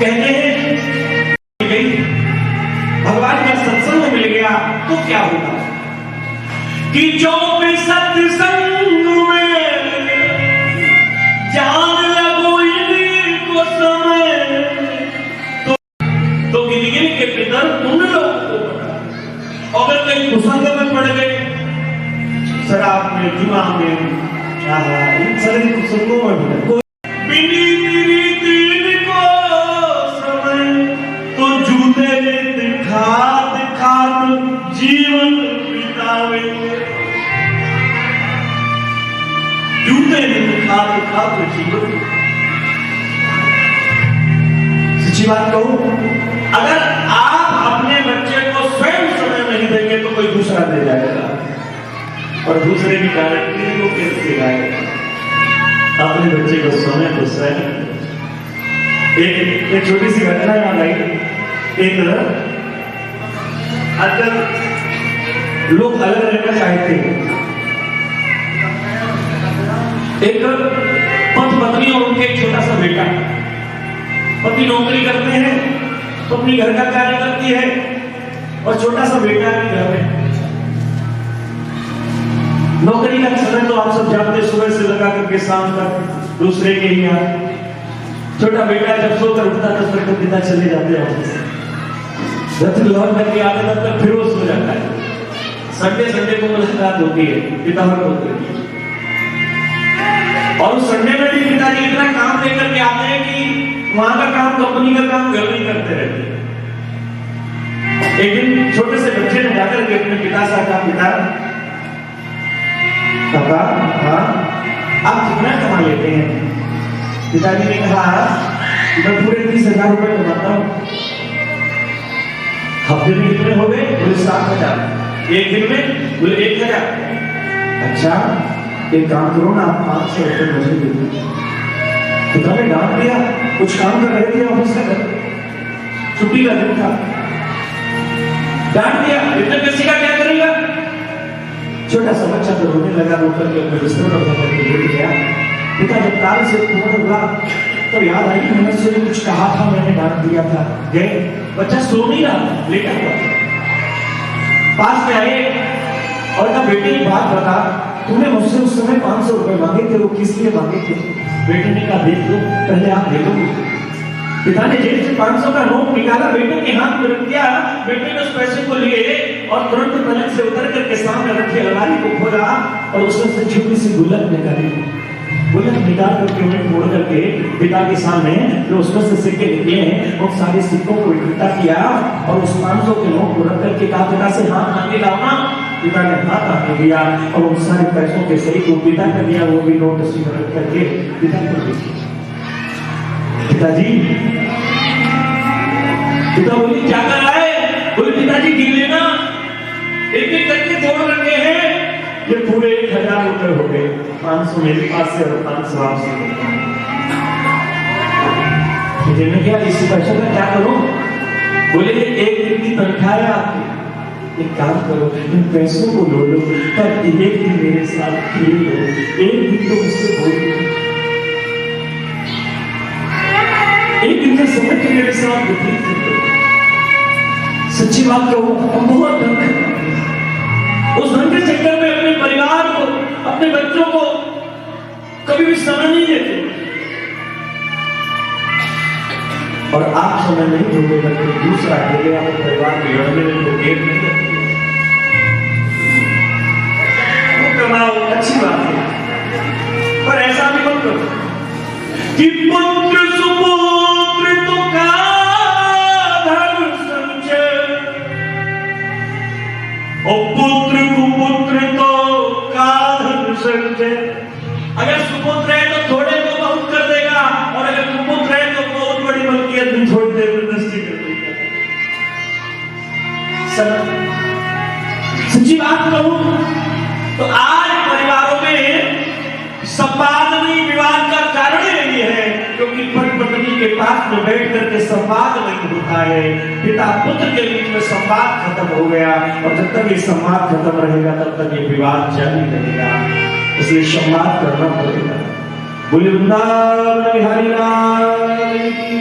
कहते हैं भगवान का सत्संग मिल गया तो क्या होगा कि जो भी सत्संग में जान लगो इनको समय तो गिनगिन के पितर तुम लोग को अगर कहीं कुसंग में पड़ गए, शराब में, जुआ में, इन सारे कुसंगों में जीवन बितावे, जूते खाते जीवन। सच्ची बात कहूं, अगर आप अपने बच्चे को स्वयं समय नहीं देंगे तो कोई दूसरा दे जाएगा, और दूसरे की गारंटी को कैसे लाएगा? अपने बच्चे को समय को स्वयं। एक छोटी सी घटना याद आई। एक आजकल लोग अलग रहना चाहते हैं। एक पति पत्नी और उनके एक छोटा सा बेटा, पति नौकरी करते हैं, पत्नी घर का कार्य करती है और छोटा सा बेटा भी घर में। नौकरी का समय तो आप सब जानते, सुबह से लगा करके शाम तक दूसरे के ही यहाँ। छोटा बेटा जब सोकर उठता तब तक तो पिता चले जाते हैं ऑफिस। जब लौट करके आते तब तक फिर वो सो जाता है। संडे को मुलाकात होती है, पिता होती है, और उस संडे में भी पिताजी इतना काम लेकर के आते हैं कि वहां का काम, कंपनी का काम घर में करते रहते हैं। एक दिन छोटे से बच्चे ने जाकर के अपने पिता से कहा, पिता पापा, हाँ आप कितना कमा लेते हैं? पिताजी ने कहा, मैं पूरे 30,000 रुपए कमाता हूँ। हफ्ते में कितने हो गए? बोले 7,000। एक दिन में? बोले 1,000। अच्छा एक काम करो ना, आप 500 रुपए मुझे दे दो। पिता ने डांट दिया, कुछ काम कर रहे थे ऑफिस का, छुट्टी का दिन था, डांट दिया। इतने पैसे का क्या करेगा? छोटा सा बच्चा तो रोने लगा, रोकर के अपने बिस्तर पर लेट गया। पिता जब काल से फोन हुआ तो याद आई, मैंने उससे कुछ कहा था, मैंने डांट दिया था। गए, बच्चा सो नहीं रहा, लेटा हुआ। पास में आए और कहा, बेटे एक बात बता, तूने मुझसे उस समय 500 रुपए मांगे थे, वो किस लिए मांगे थे? बेटे ने कहा, देख लो, पहले आप दे दो। पिता ने जेब से 500 का नोट निकाला, बेटे के हाथ में रख दिया। बेटे ने उस पैसे को लिए और तुरंत पलंग से उतर करके सामने रखी अलमारी को खोला और उसमें से छोटी सी गुल्लक निकाली। गुल्लक निकाल करके उन्हें फोड़ करके पिता के सामने जो उसमें से सिक्के निकले हैं, उन सारे सिक्कों को इकट्ठा किया और उस 500 के नोट को रख करके कहा, पिता से हाथ आगे लाओ ना। पिता ने हाथ आगे दिया और उन सारे पैसों के सही को पिता कर दिया, वो भी नोट उसी में रख करके पिता को दे दिया। पिताजी, पिता बोली क्या कर रहा है? बोले पिताजी गिन लेना, एक एक करके जोड़ रखे हैं, ये पूरे 1,000 रुपए हो गए। 500 मेरे पास से और 500 आपसे। मैं क्या इसी पैसे का क्या करूं? बोले एक दिन की तनख्वाह है आपकी, एक काम करो, इन पैसों को लो लो, पर एक दिन मेरे साथ खेल लो, एक दिन तो मुझसे बोल लो, एक दिन से समय के मेरे साथ व्यतीत करो। सच्ची बात कहूं, हम बहुत धन उस धन के चक्कर में अपने परिवार को, अपने बच्चों को कभी भी समय नहीं देते, और आप समय नहीं दोगे तो दूसरा अकेले अपने परिवार के लड़ने में तो गेट नहीं करते। कमाओ, अच्छी बात है, पर ऐसा भी मत करो कि पुत्र सुपुत्र तो का धन संचय, और पुत्र कुपुत्र तो का धन संचय। अगर सुपुत्र है तो थोड़े को बहुत कर देगा, और अगर कुपुत्र है तो बहुत बड़ी मलकियत भी थोड़ी देर में नष्ट कर देगा। सच्ची बात कहूं तो आज परिवारों में संवाद नहीं, विवाद का कारण यही है क्योंकि पति पत्नी के पास में बैठ करके संवाद नहीं होता है। पिता पुत्र के बीच में संवाद खत्म हो गया, और जब तक ये संवाद खत्म रहेगा तब तक ये विवाद जारी रहेगा। इसलिए संवाद करना पड़ेगा। बोले वृंदावन बिहारी लाल की।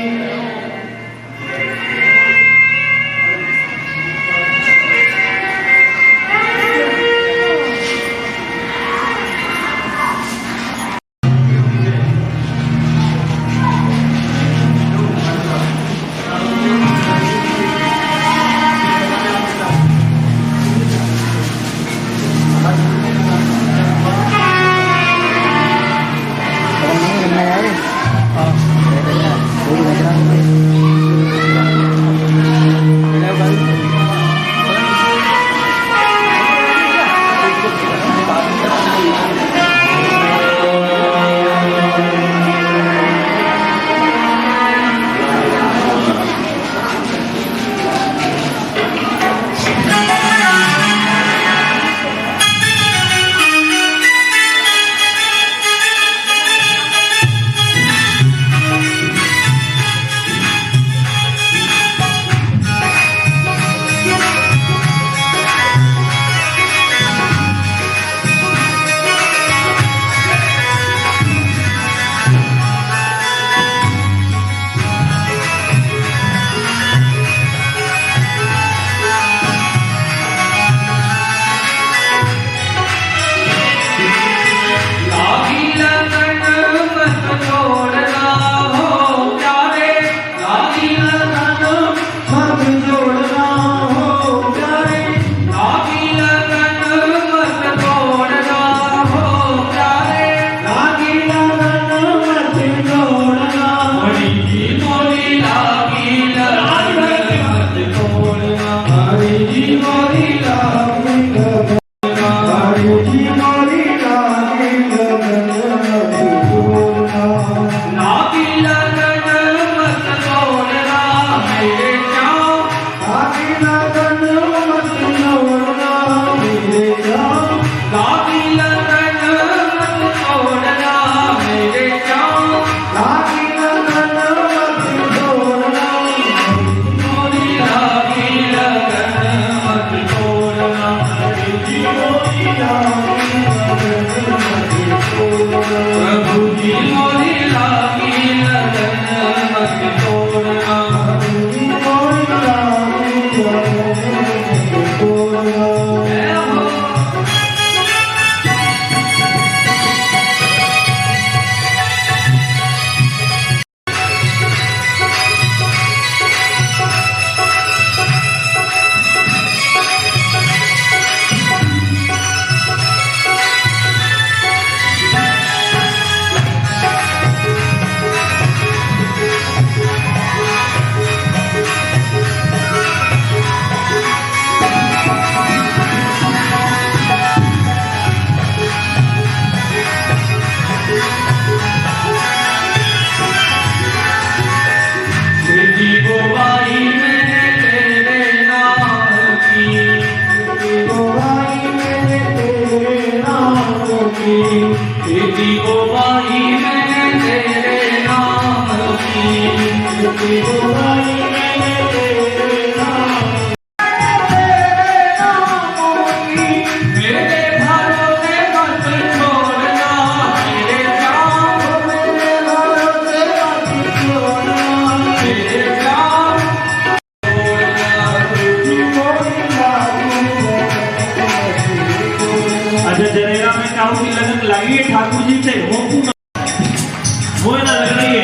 वो ना लग रही है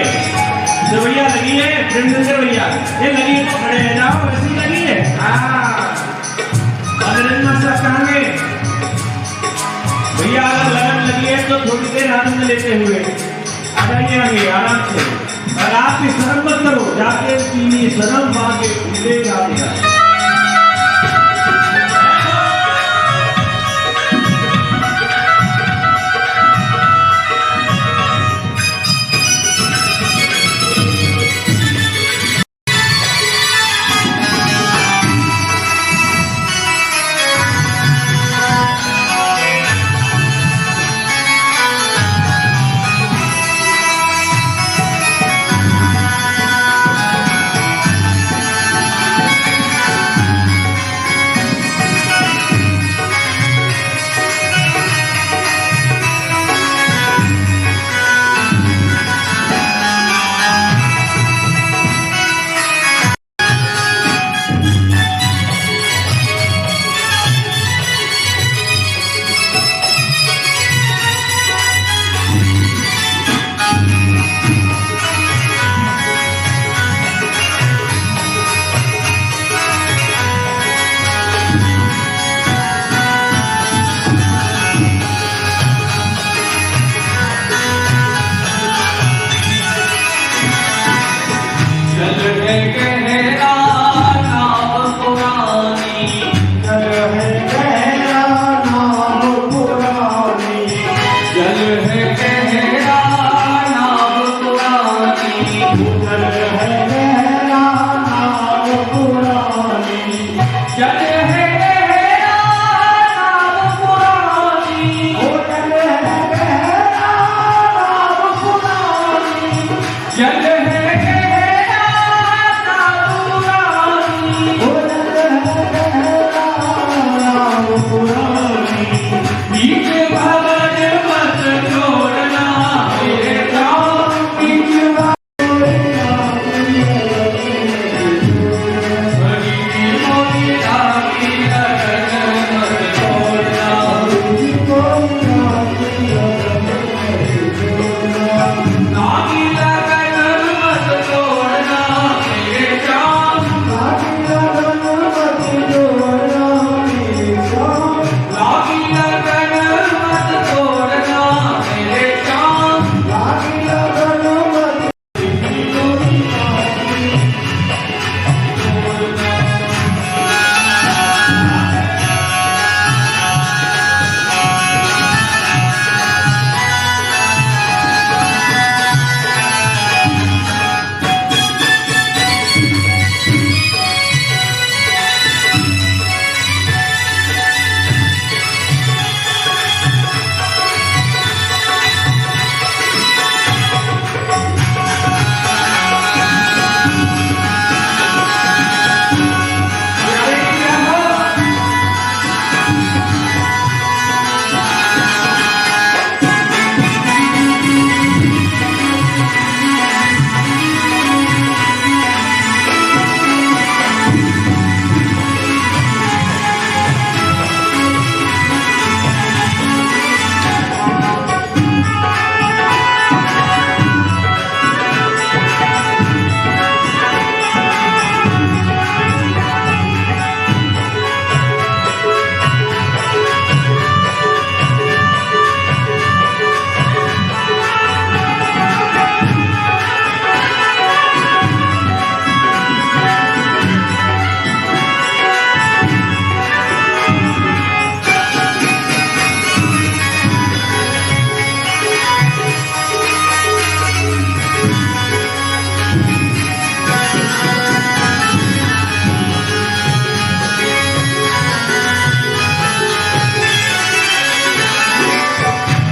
भैया, लगी है प्रेमचंद्र भैया, ये लगी है तो खड़े हैं, जाओ ऐसी लगी है। कहाँ गए भैया? अगर लगन लगी है तो थोड़ी देर आनंद लेते हुए आ जाइए आगे आराम से, और आपकी शर्म मत करो, जाके पीनी शर्म मांगे ले जाएगा।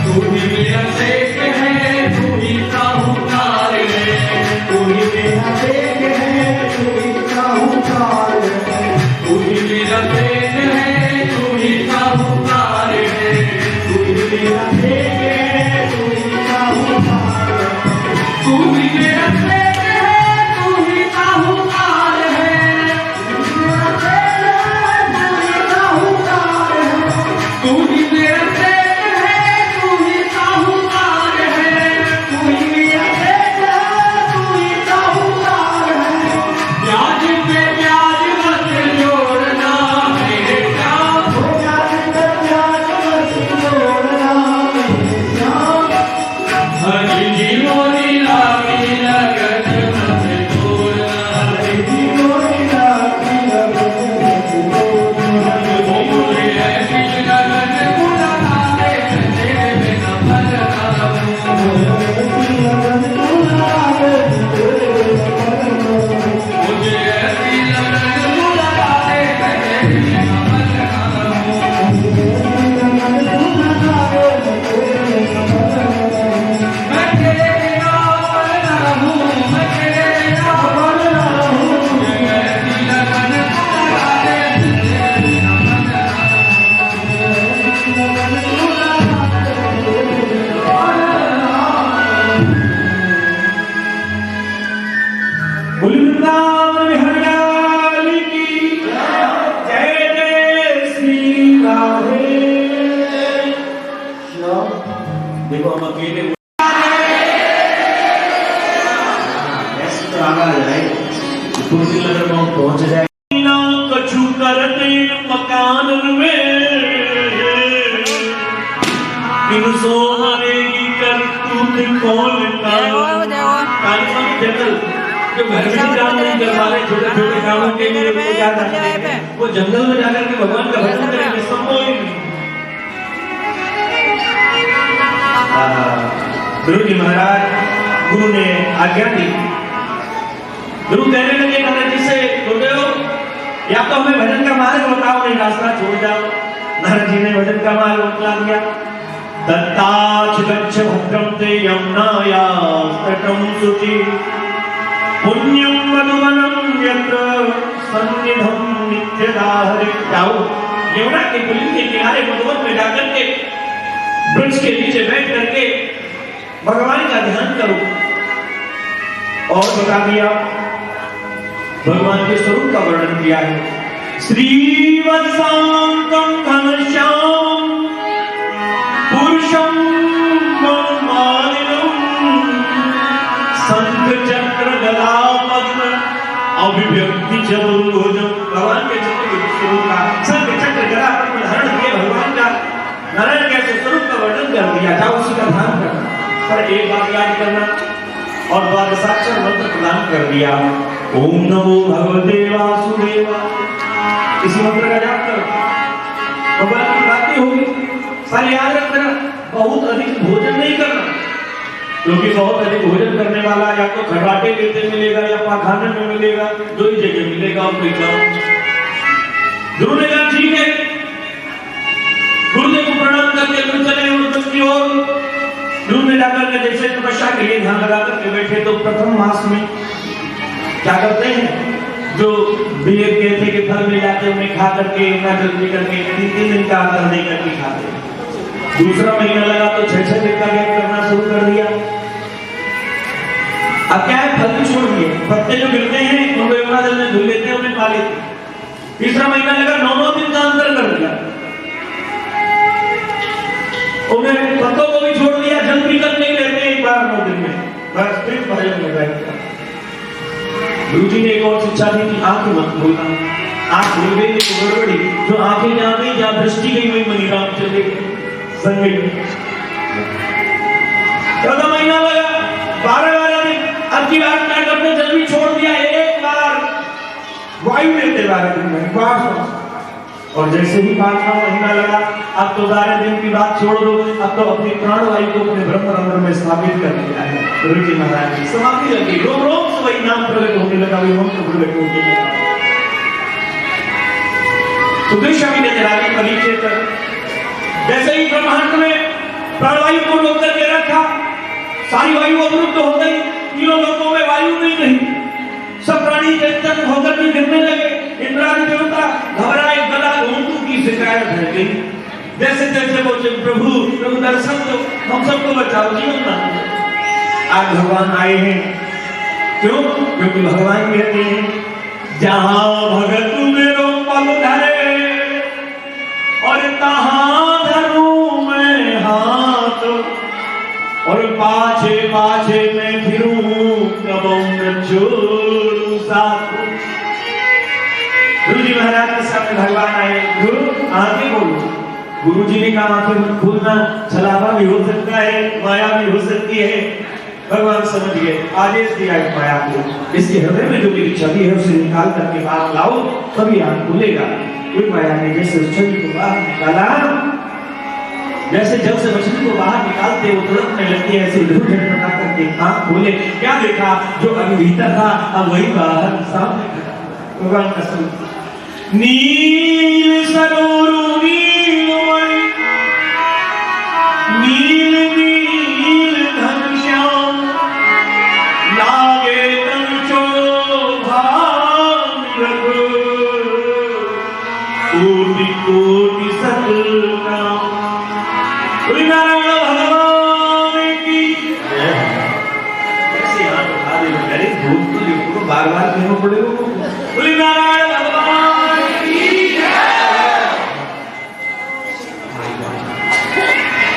तू ही मेरा प्रेम है, तू ही साहूकार है, तू ही मेरा आगा जाए, कुर्सी नगर में पहुंच जाए। कछु करते मकान में इन सोने की करतूत कौन का जो घर में काम नहीं कर पा रहे, छोटे छोटे कामों के लिए वो क्या करते हैं, वो जंगल में जाकर के भगवान का भजन करेंगे। संभव ही नहीं। गुरु जी महाराज, गुरु ने आज्ञा दी। गुरु कहने लगे नारद जी से, गुरुदेव या तो हमें भजन का मार्ग बताओ, नहीं रास्ता छोड़ जाओ। नारद जी ने भजन का मार्ग बतला दिया। दत्ताच गच्छ भद्रम ते यमुनाया तटं शुचि पुण्यं मधुवनं यत्र सन्निधं नित्यदा हरे। जाओ यमुना के पुलिन के किनारे मधुवन में जाकर के वृक्ष के नीचे बैठ करके भगवान का ध्यान करो। और बता दिया भगवान के स्वरूप का वर्णन किया है। श्रीवत्सांतं घनश्याम पुरुषं मनमालिनं शंख चक्र गदा पद्म अभिव्यक्ति चतुर्भुजं। भगवान के चतुर्भुज स्वरूप का शंख चक्र गदा पद्म धारण किए भगवान का नारायण के स्वरूप का वर्णन कर दिया। जाओ उसी का ध्यान करना, पर एक बात याद करना और द्वादशाक्षर मंत्र प्रदान कर दिया। ओम नमो भगवते वासुदेवाय। इसी मंत्र का जाप करो, भगवान की बातें होगी। सारे याद रखना, बहुत अधिक भोजन नहीं करना, क्योंकि बहुत अधिक भोजन करने वाला या तो खर्राटे लेते मिलेगा या पाखाने में मिलेगा, दो ही जगह मिलेगा और कोई काम। गुरु ने कहा ठीक है। गुरुदेव को प्रणाम करके गुरु चले उस की ओर। गुरु ने जाकर के जैसे तपस्या के लिए ध्यान लगा करके बैठे, तो प्रथम मास में क्या करते हैं, जो बेर के थे के फल मिल जाते हैं उन्हें खा करके ना जल्दी करके 3 दिन का अंतर दे करके खाते हैं। दूसरा महीना लगा तो 6 दिन का गैप करना शुरू कर दिया। अब क्या है, फल भी छोड़ दिए, पत्ते जो गिरते हैं उनको यमुना जल में धुल लेते हैं, उन्हें खा लेते हैं। तीसरा महीना लगा 9 दिन का अंतर कर दिया, उन्हें पत्तों को भी छोड़ दिया, जल भी कर नहीं लेते एक बार 9 दिन में, बस फिर भजन में बैठ गया। गुरु जी ने एक और शिक्षा दी कि आंखें मत खोलना, आंख खुल गई तो गड़बड़ी, जो आंखें जहां गई जहां दृष्टि गई वही मनीराम चले संग गई। 14 महीना लगा, 12 दिन। अब की बात क्या करते, जल भी छोड़ दिया, एक बार वायु लेते 12 दिन में बार। और जैसे ही 5वां महीना लगा, अब तो 12 दिन की बात छोड़ दो, अब तो अपनी प्राणवायु को अपने ब्रह्मरंध्र में स्थापित कर दिया है। गुरु जी महाराज की समाधि लगी, रोम रोम से वही नाम प्रकट होने लगा, वही मंत्र प्रकट होने लगा। तो दृश्य ने जलाली परिचय कर, जैसे ही ब्रह्मांड में प्राणवायु को रोक करके रखा, सारी वायु अवरुद्ध हो गई, तीनों लोकों में वायु नहीं रही, सब प्राणी चेतन होकर के गिरने लगे। इंद्रादि देवता घबराए, गदा घोंटू की शिकायत है गई। जैसे जैसे बोले प्रभु प्रभु दर्शन दो, हम सबको बचाओ, जीवन ना। आज भगवान आए हैं, क्यों? क्योंकि भगवान कहते हैं जहां भगत मेरो पल धरे और तहां धरूं मैं हाथ, और पाछे पाछे मैं फिरूं कबो न छोड़ूं साथ। गुरु जी महाराज के सामने भगवान आए, गुरु आंखें खोलो। गुरु जी ने कहा आंखें मत खोलना, छलावा भी हो सकता है, माया भी हो सकती है। भगवान समझ गए, आदेश दिया इस माया को, इसके हृदय में जो मेरी छवि है उसे निकाल करके बाहर लाओ, तभी आंख खुलेगा। कोई माया ने जैसे उस छवि को बाहर निकाला, जैसे जब से मछली को बाहर निकालते वो तुरंत लगती है, ऐसे ध्रुव झटपटा करके आंख खोले। क्या देखा? जो अभी भीतर था अब वही बाहर सामने। भगवान का स्वरूप नील सरोरु नीलमणि, नील नील घनश्याम, लागे तन शोभा रघु, कोटि कोटि सकल काम। नारायण भगवान की ऐसे हाथ उठा दे, अरे भूत तो देखो बार बार कहना पड़ेगा। बोले नारायण भगवान की जय।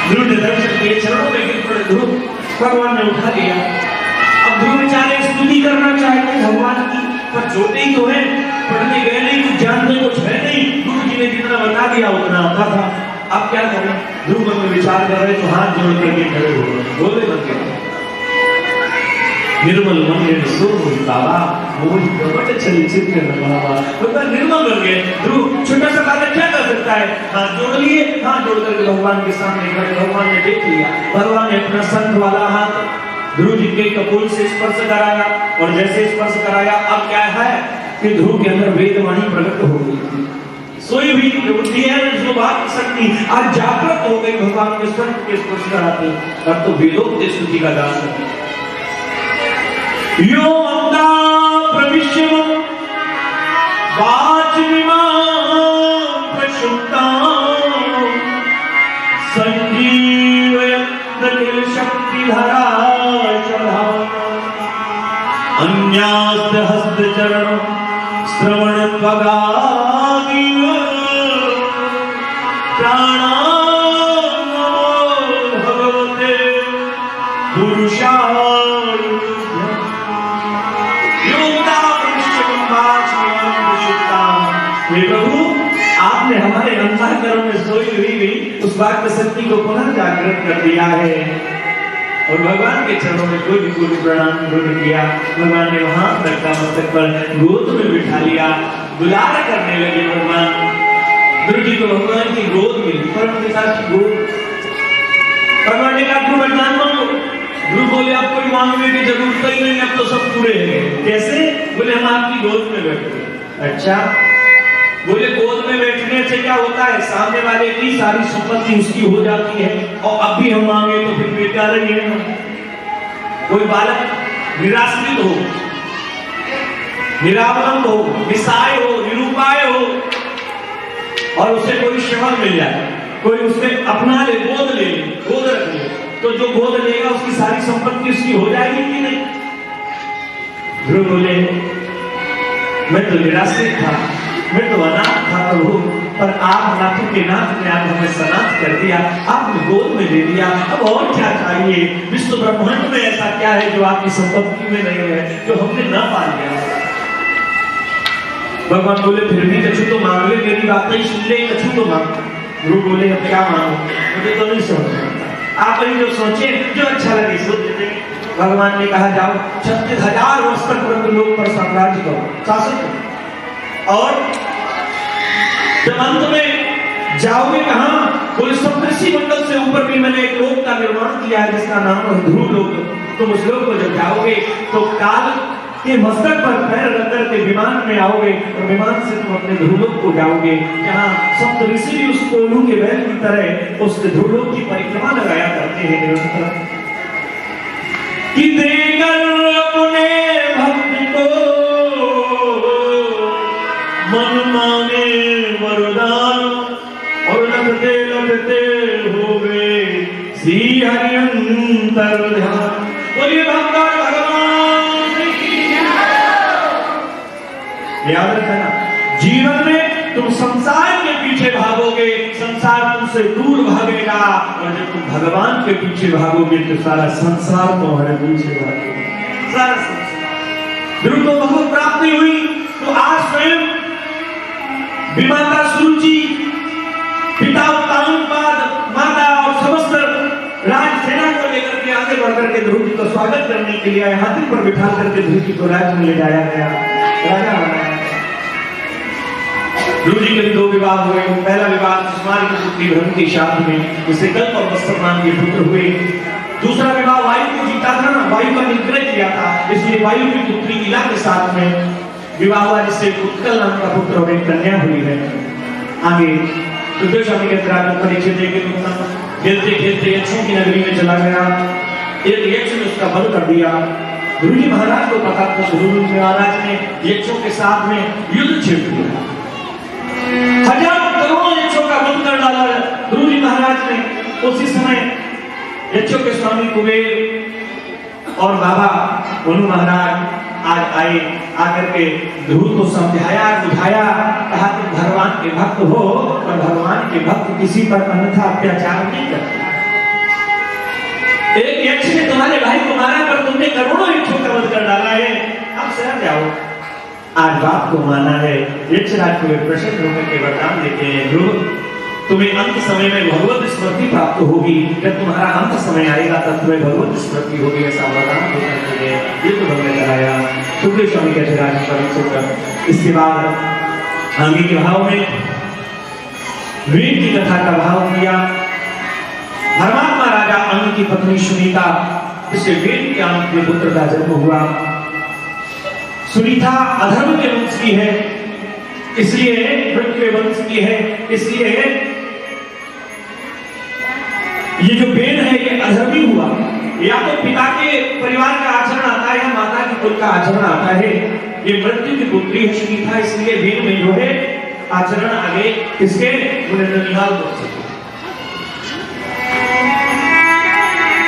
गुरु ने दर्शन किए, चरणों में गिर पड़े ध्रुव, भगवान ने उठा लिया। अब ध्रुव बेचारे स्तुति करना चाहते हैं भगवान की, पर छोटे ही तो है, पढ़ने गए नहीं, कुछ जानते कुछ है नहीं। ध्रुव जी ने जितना बता दिया उतना आता था। अब क्या करें? ध्रुव मन में विचार कर रहे तो हाथ जोड़ करके खड़े हो गए, बोले बन गए, निर्मल मन में बाबा मोहि कपट छल चित्र बाबा, तो निर्मल बन गए। ध्रुव छोटा सा बालक क्या कर सकता है? हाथ जोड़ लिए, हाथ जोड़ करके भगवान के सामने खड़े, भगवान ने देख लिया, भगवान ने अपना संत वाला हाथ ध्रुव जी के कपोल से स्पर्श कराया, और जैसे स्पर्श कराया अब क्या है कि ध्रुव के अंदर वेदवाणी प्रकट हो गई। सोई भी बुद्धि है जो बात शक्ति आज जागृत हो गई भगवान के संत के स्पर्श कराते, अब तो वेदोक्त स्तुति का गान करते। यो अंगा प्रविश्य वाचमिमां प्रशुक्तां संजीवयत् अखिल शक्तिधरा अन्यास्त हस्त चरण श्रवण त्वगादिव प्राणान्नमो भगवते पुरुषाय प्रभु आपने हमारे अंतःकरण में सोई हुई भी उस बात शक्ति को पुनः जागृत कर दिया है, और भगवान के चरणों में कोटि कोटि प्रणाम किया। भगवान ने वहां रखा, मस्तक पर गोद में बिठा लिया, दुलार करने लगे भगवान। ध्रुव जी को भगवान की गोद मिली, परम पिता की गोद। भगवान ने कहा ध्रुव वरदान मांगो। ध्रुव बोले अब कोई मांगने की जरूरत ही नहीं, अब तो सब पूरे हैं। कैसे? बोले हम आपकी गोद में बैठे। अच्छा, बोले गोद में बैठने से क्या होता है? सामने वाले की सारी संपत्ति उसकी हो जाती है, और अब भी हम मांगे तो फिर बेकार ही है। कोई बालक निराश्रित हो, निरावलंब हो, निस्सहाय हो, निरुपाय हो, और उसे कोई श्रवण मिल जाए, कोई उसे अपना ले, गोद ले, गोद रख ले, तो जो गोद लेगा उसकी सारी संपत्ति उसकी हो जाएगी कि नहीं? ध्रुव बोले मैं तो निराश्रित था, मैं तो अनाथ था प्रभु, पर आप नाथों के नाथ ने आप हमें सनाथ कर दिया, आपने गोद में ले लिया, अब और क्या चाहिए? विश्व ब्रह्मांड में ऐसा क्या है जो आपकी संपत्ति में नहीं है, जो हमने न पा लिया? भगवान बोले फिर भी कछु तो मांग ले, मेरी बातें ही सुन ले, कछु तो मांग। ध्रुव बोले अब क्या मांगो? मुझे तो नहीं समझ आता, आप ही जो सोचे, जो अच्छा लगे सोच लेते। भगवान ने कहा जाओ 36,000 वर्ष तक ब्रह्मलोक पर साम्राज्य करो, शासन करो, और जब अंत में जाओगे कहां? बोले सप्तऋषि मंडल से ऊपर भी मैंने एक लोक का निर्माण किया है जिसका नाम है ध्रुव लोक। तुम उस लोक को जब जाओगे तो काल के मस्तक पर पैर रख करके विमान में आओगे, और विमान से तुम अपने ध्रुवलोक को जाओगे, जहां सप्तऋषि भी उस कोल्हू के बैल की तरह उस ध्रुवलोक की परिक्रमा लगाया करते हैं निरंतर। कि देकर अपने भक्त को मन माने वरदान, और लगते हो गए श्री हरि अंतर ध्यान। बोलिए भगवान याद रखना, जीवन में तुम संसार के पीछे भागोगे, संसार तुमसे दूर भागेगा, और जब तुम भगवान के पीछे भागोगे तो सारा संसार तुम्हारे पीछे भागेगा, सारा संसार। ध्रुव को बहुत प्राप्ति हुई, तो आज स्वयं विमाता सुरुचि, पिता उत्तानपाद, माता और समस्त राजसेना को लेकर के आगे बढ़कर के ध्रुव जी को स्वागत करने के लिए हाथी पर बिठा करके ध्रुव जी को राज्य में ले जाया गया, राजा बनाया। ध्रुव जी के 2 विवाह हुए। पहला विवाह सुकुमारी की पुत्री भ्रमति शादी में, जिससे कल्प और वत्सर नाम के पुत्र हुए। दूसरा विवाह वायु को जीता था ना, वायु का निग्रह किया था, इसलिए वायु की पुत्री इला के साथ में विवाह हुआ, जिससे उत्कल नाम का पुत्र और एक कन्या हुई है। आगे रुद्रस्वामी के अंतराल परीक्षित खेलते खेलते यक्षों की नगरी में चला गया। एक यक्ष ने उसका वध कर दिया। ध्रुव जी महाराज को पता था, ध्रुव जी महाराज ने यक्षों के साथ में युद्ध छेड़ दिया, हजारों करोड़ों यक्षों का वध कर डाला ध्रुव जी महाराज ने। उसी समय यक्षों के स्वामी कुबेर और बाबा मनु महाराज आज आए, आकर के ध्रुव को समझाया बुझाया, कहा तुम भगवान के भक्त हो, और भगवान के भक्त किसी पर अन्यथा अत्याचार नहीं करते। एक यक्ष ने तुम्हारे भाई को मारा, पर तुमने करोड़ों यक्षों का वध कर डाला है। आज बात को माना है। यक्षराज को प्रसन्न होकर के वरदान देते हैं, ध्रुव तुम्हें अंत समय में भगवत स्मृति प्राप्त होगी। जब तुम्हारा अंत समय आएगा तब तुम्हें भगवत स्मृति होगी, ऐसा वरदान देकर के ये तो हमने कराया। सुखदेव स्वामी यक्षराज परम सुख। इसके बाद आगे के भाव में वीर की कथा का भाव किया। धर्मात्मा राजा अंग की पत्नी सुनीता, इससे वीर के अंग के पुत्र का जन्म हुआ। सुनीता अधर्म के वंश की है, इसलिए मृत्यु के वंश की है, इसलिए ये जो बेन है ये अधर्मी हुआ। या तो पिता के परिवार का आचरण आता है या माता के कुल का आचरण आता है। ये मृत्यु की पुत्री है सुनीता, इसलिए बेन में जो है आचरण आगे किसके ननिहाल को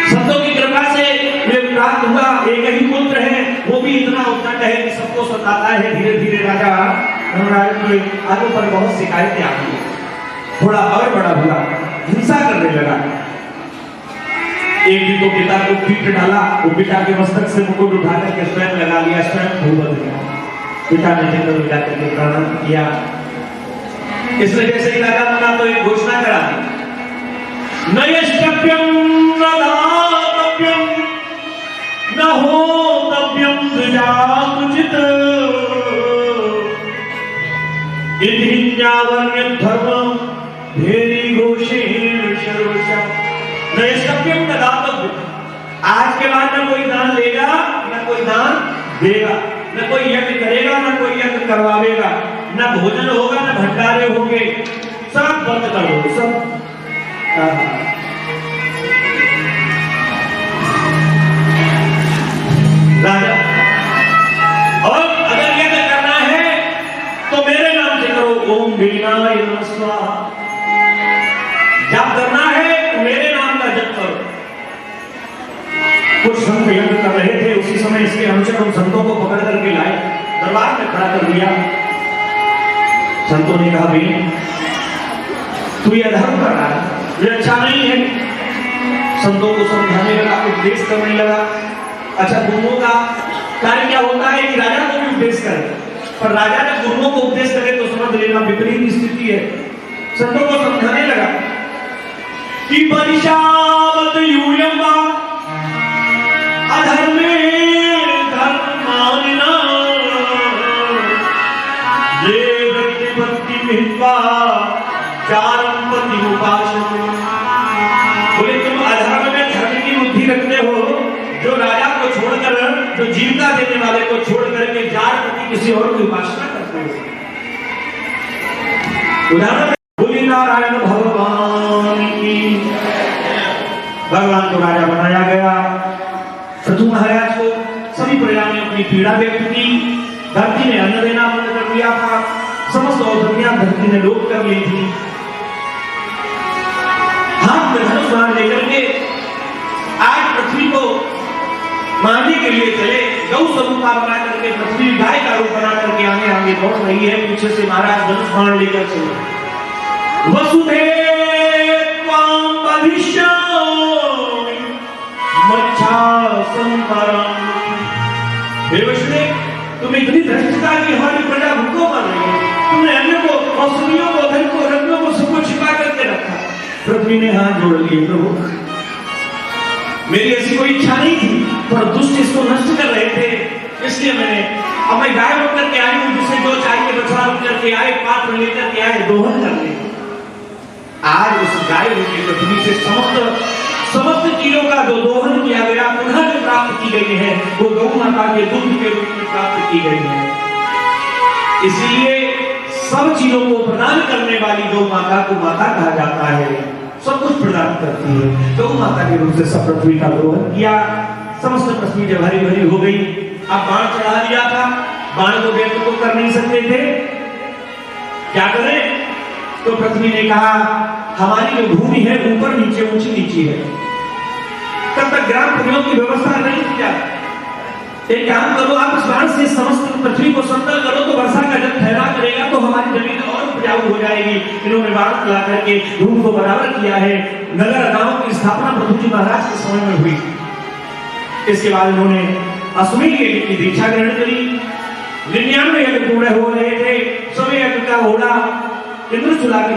संतों की कृपा से ये प्राप्त हुआ। एक ही पुत्र है, वो भी इतना उद्दंड है कि सबको सताता है। धीरे धीरे राजा धर्मराज के आगे पर बहुत शिकायतें आती, थोड़ा और बड़ा हुआ, हिंसा करने लगा। एक दिन तो पिता को पीट डाला, वो पिता के मस्तक से मुकुट उठा करके स्वयं लगा लिया, स्वयं भू बन गया। पिता ने जंगल में जाकर के प्रणाम किया। इसलिए जैसे ही राजा बना तो एक घोषणा करा दी, न यष्टव्यम न दातव्यम न होतव्यम द्विजातुचित इतिन्यावर्ण्यं धर्मं भेरी घोषेण सर्वशः न यष्टव्यम न दातव्यम। आज के बाद न कोई दान लेगा न कोई दान देगा, न कोई यज्ञ करेगा न कोई यज्ञ करवावेगा, न भोजन होगा न भंडारे होंगे, सब बंद कर दो सब। राजा और अगर यज्ञ करना है तो मेरे नाम से करो, ओम वीणाय नमः स्वाहा। जब करना है तो मेरे नाम का जप करो। कुछ संत यज्ञ कर रहे थे, उसी समय इसके अनुसार उन संतों को पकड़ करके लाए, दरबार में खड़ा कर दिया। संतों ने कहा, भाई तू ये अधर्म कर रहा है, ये अच्छा नहीं है। संतों को समझाने लगा, उपदेश करने लगा। अच्छा, गुरुओं का कार्य क्या होता है कि राजा को भी उपदेश करे, पर राजा जब गुरुओं को उपदेश करे तो समझ लेना विपरीत स्थिति है। संतों को समझाने लगा कि परिशावत यूयम वा अधर्मे धर्मानिना ये व्यक्ति मित्वा चारम पति उपासना। बोले तुम अधर्म में धर्म की बुद्धि रखते हो, जो राजा को छोड़कर, जो जीविका देने वाले को छोड़ करके जार पति किसी और की उपासना करते हो। उदाहरण बोली नारायण भगवान की। भगवान को राजा बनाया गया। पृथु महाराज को सभी प्रजा ने अपनी पीड़ा व्यक्त की। धरती ने अन्न देना बंद कर दिया था, समस्त औषधियां धरती ने लोप कर ली थी। हाथ में धनुष बाण लेकर के आज पृथ्वी को मारने के लिए चले। गौ स्वरूप बना करके पृथ्वी गाय का रूप बना करके आगे आगे बढ़ रही है। पीछे से महाराज धनुष बाण लेकर चले। वसुदेव त्वां वधिष्यामि मच्छासं परम्। हे वसुदेव, तुम इतनी धृष्टता की हमारी प्रजा भूखों मर रही है। तुमने अन्न को, औषधियों को, धन को, रत्नों को सबको छिपा करके रखा। पृथ्वी ने हाथ जोड़ लिए, प्रभु मेरी ऐसी कोई इच्छा नहीं थी, पर दुष्ट इसको नष्ट कर रहे थे, इसलिए मैंने, अब मैं गाय बन करके आई हूं, जिसे जो चाहिए बछड़ा बन करके आए, पात्र लेकर के आए, दोहन कर ले। आज उस गाय रूपी पृथ्वी से समस्त चीजों का जो दोहन किया गया, पुनः जो प्राप्त की गई है, वो गौ माता के दूध के रूप में प्राप्त की गई है। इसलिए सब चीजों को प्रदान करने वाली गौ माता को माता कहा जाता है, सब कुछ प्रदान करती है। गौ माता के रूप से सब पृथ्वी का दोहन किया। समस्त पृथ्वी जब हरी भरी हो गई। अब बाण चढ़ा दिया था, बाण को व्यक्त तो कर नहीं सकते थे, क्या करें? तो पृथ्वी ने कहा, हमारी जो भूमि है ऊपर नीचे ऊंची नीची है, तब तक ग्राम प्रजाओं की व्यवस्था नहीं की जाती। एक काम करो, आप इस बाण से समस्त पृथ्वी को समतल करो तो वर्षा का जल ठहरा करेगा, तो हमारी जमीन और उपजाऊ हो जाएगी। इन्होंने बाण चला करके भूमि को बराबर किया है। नगर गांव की स्थापना पृथ्वी जी महाराज के समय में हुई। इसके बाद इन्होंने अश्वमेध यज्ञ की दीक्षा ग्रहण करी। 99 यज्ञ पूरे हो रहे थे, सभी यज्ञ का घोड़ा इंद्रचूला के